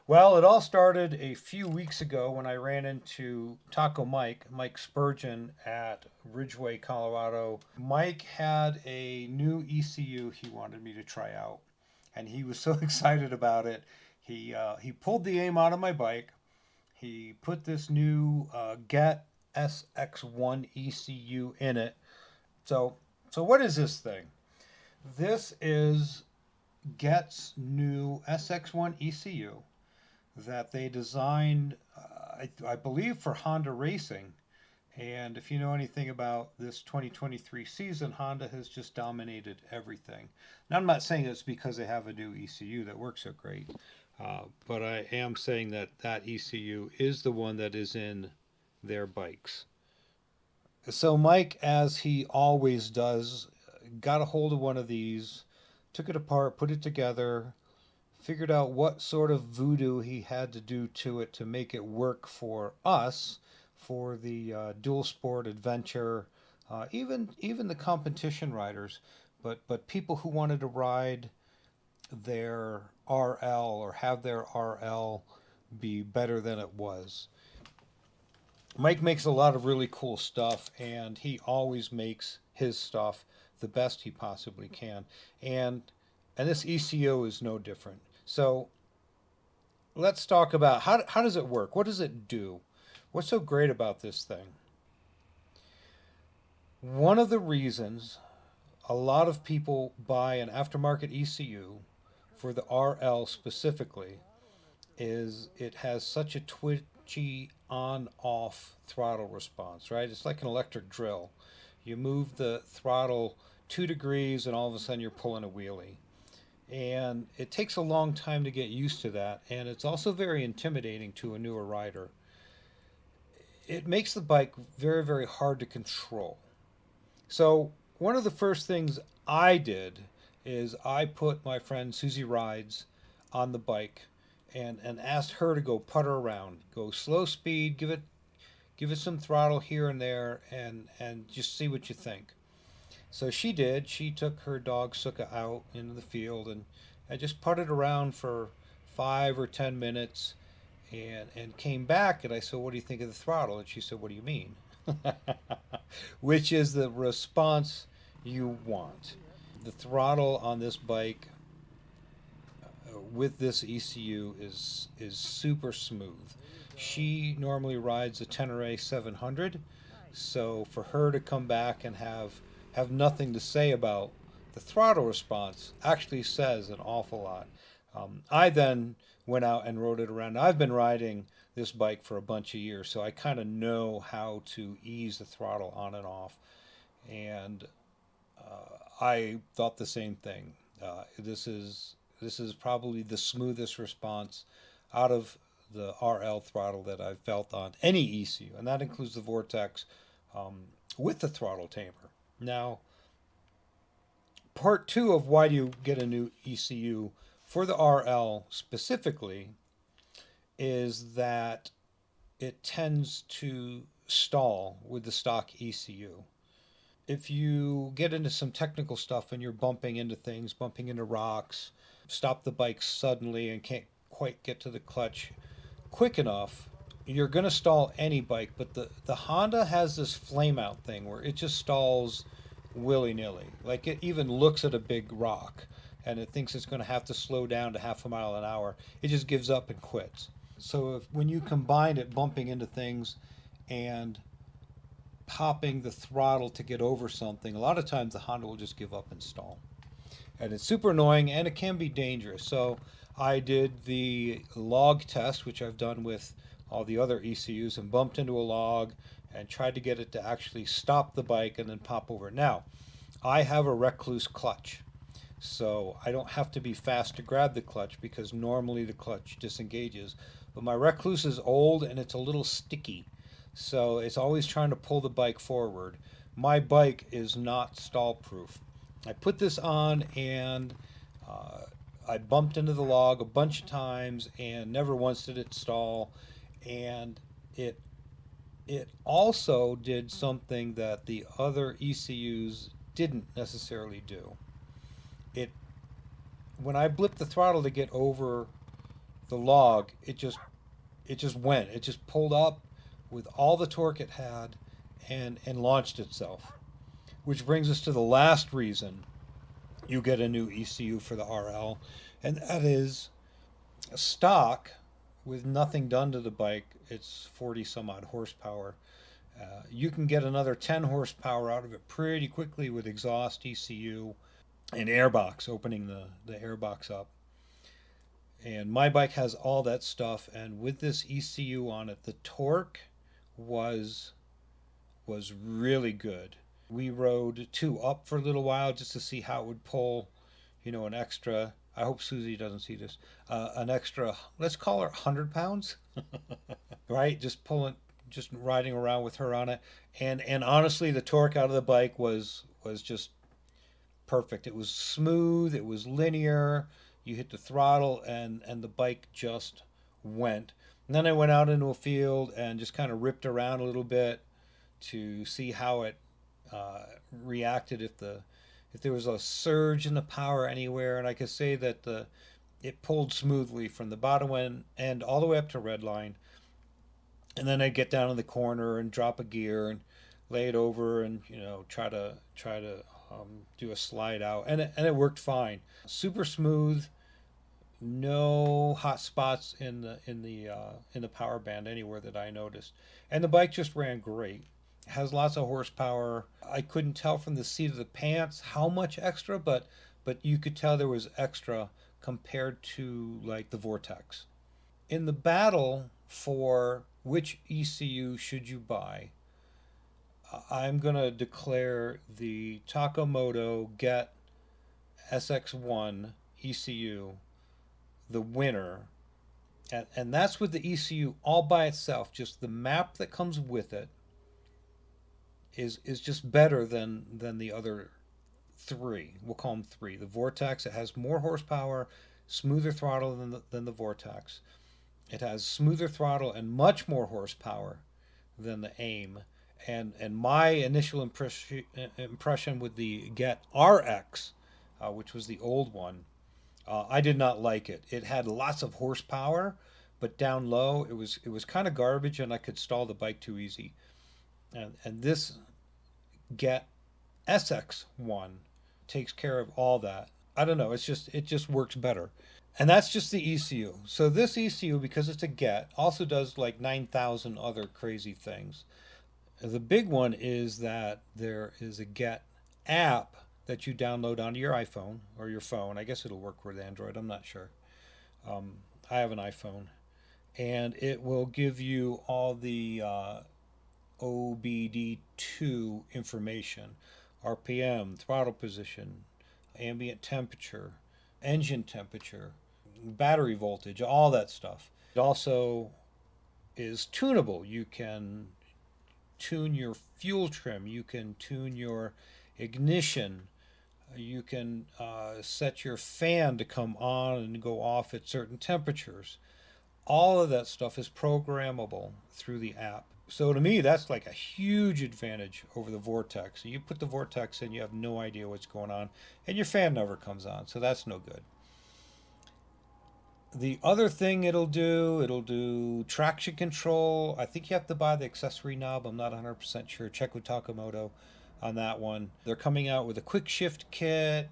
Well, it all started a few weeks ago when I ran into Mike Spurgeon at Ridgeway, Colorado. Mike had a new ECU he wanted me to try out, and he was so excited about it. He pulled the aim out of my bike. He put this new GET SX1 ECU in it. So, so what is this thing? This is GET's new SX1 ECU that they designed, I believe, for Honda Racing. And if you know anything about this 2023 season, Honda has just dominated everything. Now, I'm not saying it's because they have a new ECU that works so great, but I am saying that that ECU is the one that is in their bikes. So, Mike, as he always does, got a hold of one of these, took it apart, put it together, figured out what sort of voodoo he had to do to it to make it work for us, for the dual sport adventure, even the competition riders, but people who wanted to ride their RL or have their RL be better than it was. Mike makes a lot of really cool stuff, and he always makes his stuff the best he possibly can. And and this ECO is no different. So let's talk about how does it work? What does it do? What's so great about this thing? One of the reasons a lot of people buy an aftermarket ECU for the RL specifically is it has such a twitchy on off throttle response, right? It's like an electric drill. You move the throttle 2 degrees and all of a sudden you're pulling a wheelie. And it takes a long time to get used to that, and it's also very intimidating to a newer rider. It makes the bike very, very hard to control. So, one of the first things I did is I put my friend Susie Rides on the bike and asked her to go putter around, go slow speed, give it some throttle here and there, and just see what you think. So she did. She took her dog Suka out into the field and I just putted around for 5 or 10 minutes and came back and I said, "What do you think of the throttle?" And she said, "What do you mean?" Which is the response you want. The throttle on this bike with this ECU is super smooth. She normally rides a Tenere 700, so for her to come back and have nothing to say about the throttle response actually says an awful lot. I then went out and rode it around. I've been riding this bike for a bunch of years, so I kind of know how to ease the throttle on and off. And I thought the same thing. This is probably the smoothest response out of the RL throttle that I've felt on any ECU, and that includes the Vortex with the throttle tamer. Now, part two of why do you get a new ECU for the RL specifically is that it tends to stall with the stock ECU. If you get into some technical stuff and you're bumping into things, bumping into rocks, stop the bike suddenly and can't quite get to the clutch quick enough, you're going to stall any bike. But the Honda has this flame out thing where it just stalls willy nilly. Like it even looks at a big rock and it thinks it's going to have to slow down to half a mile an hour. It just gives up and quits. So when you combine it bumping into things and popping the throttle to get over something, a lot of times the Honda will just give up and stall. And it's super annoying and it can be dangerous. So I did the log test, which I've done with all the other ECUs, and bumped into a log and tried to get it to actually stop the bike and then pop over. Now, I have a recluse clutch, so I don't have to be fast to grab the clutch because normally the clutch disengages. But my recluse is old and it's a little sticky, so it's always trying to pull the bike forward. My bike is not stall proof. I put this on and I bumped into the log a bunch of times and never once did it stall. And it it also did something that the other ECUs didn't necessarily do. It When I blipped the throttle to get over the log, it just went. It just pulled up with all the torque it had and launched itself. Which brings us to the last reason you get a new ECU for the RL, and that is stock with nothing done to the bike. It's 40 some odd horsepower. You can get another 10 horsepower out of it pretty quickly with exhaust, ECU, and airbox, opening the airbox up. And my bike has all that stuff, and with this ECU on it, the torque was really good. We rode 2 up for a little while just to see how it would pull, an extra. I hope Susie doesn't see this. An extra, let's call her 100 pounds, right? Just riding around with her on it, and honestly, the torque out of the bike was just perfect. It was smooth. It was linear. You hit the throttle, and the bike just went. And then I went out into a field and just kind of ripped around a little bit to see how it reacted, if there was a surge in the power anywhere. And I could say that it pulled smoothly from the bottom end all the way up to red line. And then I'd get down in the corner and drop a gear and lay it over and try to do a slide out, and it worked fine. Super smooth, no hot spots in the power band anywhere that I noticed, and the bike just ran great. It has lots of horsepower. I couldn't tell from the seat of the pants how much extra, but you could tell there was extra compared to like the Vortex. In the battle for which ECU should you buy, I'm going to declare the Moto GET SX1 ECU the winner. And that's with the ECU all by itself. Just the map that comes with it is just better than the other 3. We'll call them 3. The Vortex, it has more horsepower, smoother throttle than the Vortex. It has smoother throttle and much more horsepower than the AIM. And my initial impression with the GET RX, which was the old one, I did not like it. It had lots of horsepower, but down low it was kind of garbage, and I could stall the bike too easy. And this GET SX1 takes care of all that. I don't know. It just works better. And that's just the ECU. So this ECU, because it's a GET, also does like 9,000 other crazy things. The big one is that there is a GET app that you download onto your iPhone or your phone. I guess it'll work with Android. I'm not sure. I have an iPhone. And it will give you all the OBD2 information, RPM, throttle position, ambient temperature, engine temperature, battery voltage, all that stuff. It also is tunable. You can tune your fuel trim, you can tune your ignition, you can set your fan to come on and go off at certain temperatures. All of that stuff is programmable through the app. So to me, that's like a huge advantage over the Vortex. So you put the Vortex in, you have no idea what's going on, and your fan never comes on, so that's no good. The other thing it'll do traction control. I think you have to buy the accessory knob. I'm not 100% sure. Check with Moto on that one. They're coming out with a quick shift kit.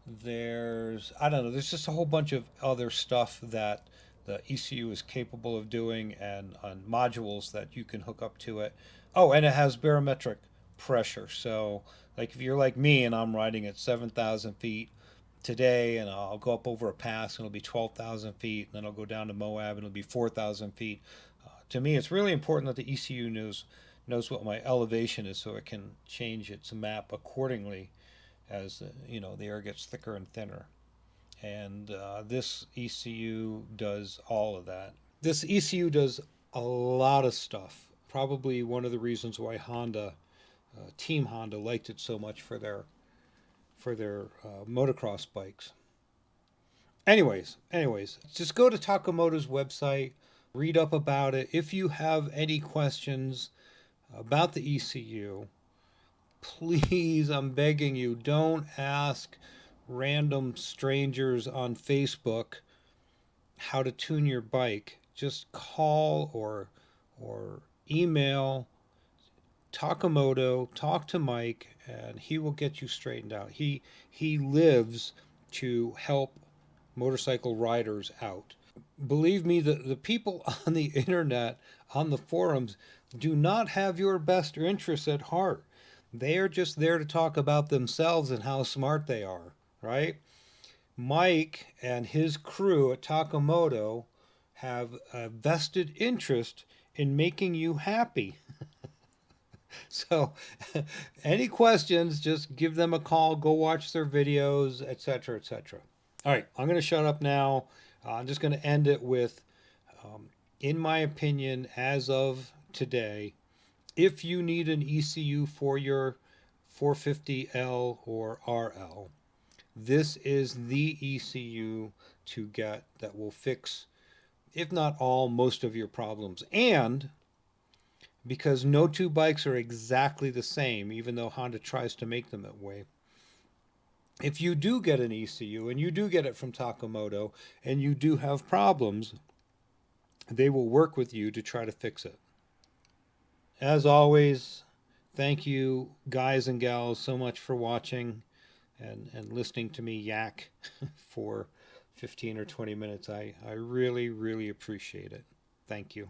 There's just a whole bunch of other stuff that the ECU is capable of doing, and on modules that you can hook up to it. Oh, and it has barometric pressure. So like if you're like me and I'm riding at 7,000 feet today, and I'll go up over a pass and it'll be 12,000 feet, and then I'll go down to Moab and it'll be 4,000 feet. To me, it's really important that the ECU knows what my elevation is, so it can change its map accordingly as the air gets thicker and thinner. And this ECU does all of that. This ECU does a lot of stuff. Probably one of the reasons why Team Honda liked it so much for their motocross bikes. Anyways, just go to Takamoto's website, read up about it. If you have any questions about the ECU, please, I'm begging you, don't ask random strangers on Facebook how to tune your bike, just call or email Takamoto, talk to Mike, and he will get you straightened out. He lives to help motorcycle riders out. Believe me, the people on the internet, on the forums, do not have your best interests at heart. They are just there to talk about themselves and how smart they are, right? Mike and his crew at Takamoto have a vested interest in making you happy. So, any questions, just give them a call, go watch their videos, etc., etc. All right, I'm going to shut up now. I'm just going to end it with, in my opinion, as of today, if you need an ECU for your 450L or RL, this is the ECU to get that will fix, if not all, most of your problems. And because no two bikes are exactly the same, even though Honda tries to make them that way, if you do get an ECU and you do get it from Takamoto and you do have problems, they will work with you to try to fix it. As always, thank you guys and gals so much for watching and listening to me yak for 15 or 20 minutes. I really, really appreciate it. Thank you.